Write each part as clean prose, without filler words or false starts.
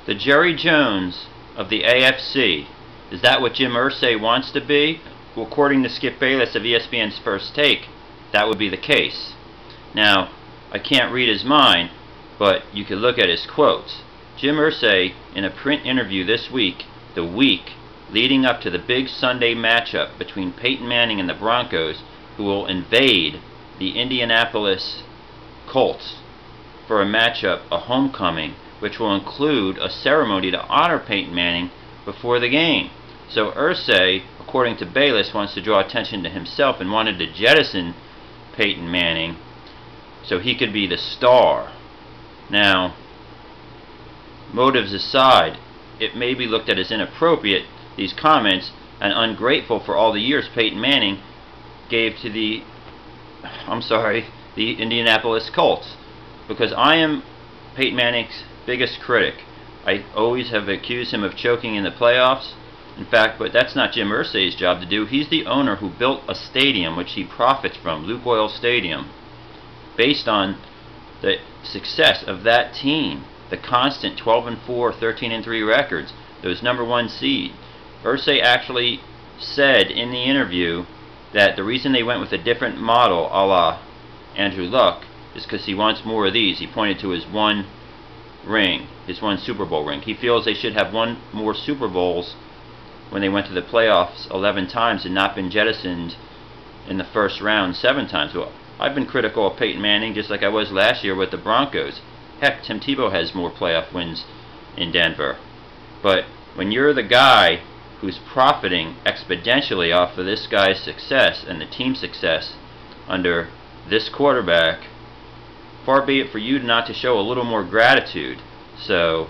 The Jerry Jones of the AFC. Is that what Jim Irsay wants to be? Well, according to Skip Bayless of ESPN's First Take, that would be the case. Now, I can't read his mind, but you can look at his quotes. Jim Irsay, in a print interview this week, the week leading up to the big Sunday matchup between Peyton Manning and the Broncos, who will invade the Indianapolis Colts for a matchup, a homecoming, which will include a ceremony to honor Peyton Manning before the game. So Irsay, according to Bayless, wants to draw attention to himself and wanted to jettison Peyton Manning so he could be the star. Now, motives aside, it may be looked at as inappropriate, these comments, and ungrateful for all the years Peyton Manning gave to the Indianapolis Colts, because I am Peyton Manning's biggest critic. I always have accused him of choking in the playoffs. In fact, but that's not Jim Irsay's job to do. He's the owner who built a stadium which he profits from, Luke Oil Stadium, based on the success of that team, the constant 12-4, 13-3 records, those #1 seed. Irsay actually said in the interview that the reason they went with a different model, a la Andrew Luck, is because he wants more of these. He pointed to his one ring, his one Super Bowl ring. He feels they should have won more Super Bowls when they went to the playoffs 11 times and not been jettisoned in the first round 7 times. Well, I've been critical of Peyton Manning just like I was last year with the Broncos. Heck, Tim Tebow has more playoff wins in Denver. But when you're the guy who's profiting exponentially off of this guy's success and the team's success under this quarterback, far be it for you not to show a little more gratitude. So,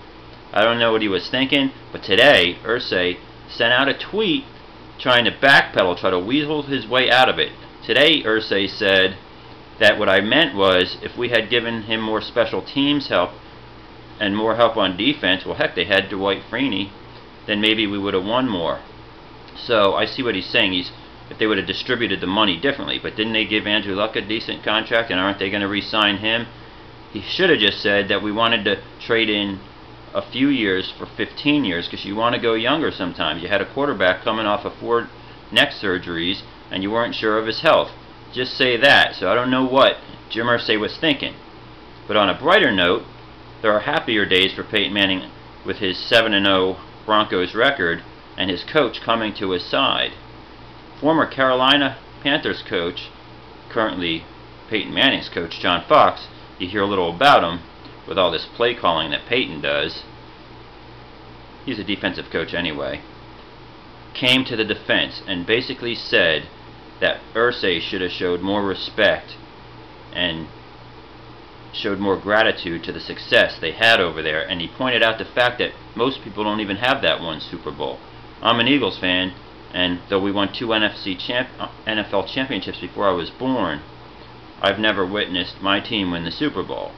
I don't know what he was thinking, but today, Irsay sent out a tweet trying to backpedal, try to weasel his way out of it. Today, Irsay said that what I meant was, if we had given him more special teams help and more help on defense, well heck, they had Dwight Freeney, then maybe we would have won more. So, I see what he's saying. If they would have distributed the money differently, but didn't they give Andrew Luck a decent contract, and aren't they going to re-sign him? He should have just said that we wanted to trade in a few years for 15 years, because you want to go younger sometimes. You had a quarterback coming off of 4 neck surgeries, and you weren't sure of his health. Just say that. So I don't know what Jim Irsay was thinking. But on a brighter note, there are happier days for Peyton Manning with his 7-0 Broncos record and his coach coming to his side. Former Carolina Panthers coach, currently Peyton Manning's coach, John Fox, you hear a little about him with all this play calling that Peyton does. He's a defensive coach anyway. Came to the defense and basically said that Irsay should have showed more respect and showed more gratitude to the success they had over there, and he pointed out the fact that most people don't even have that one Super Bowl. I'm an Eagles fan, and though we won 2 NFL championships before I was born, I've never witnessed my team win the Super Bowl.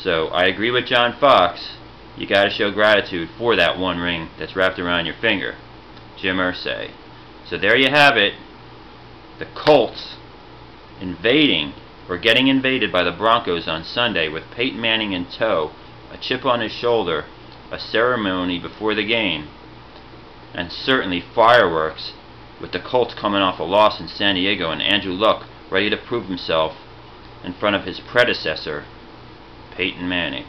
So I agree with John Fox. You got to show gratitude for that one ring that's wrapped around your finger. Jim Irsay. So there you have it. The Colts invading, or getting invaded by the Broncos on Sunday with Peyton Manning in tow, a chip on his shoulder, a ceremony before the game, and certainly fireworks with the Colts coming off a loss in San Diego and Andrew Luck ready to prove himself in front of his predecessor, Peyton Manning.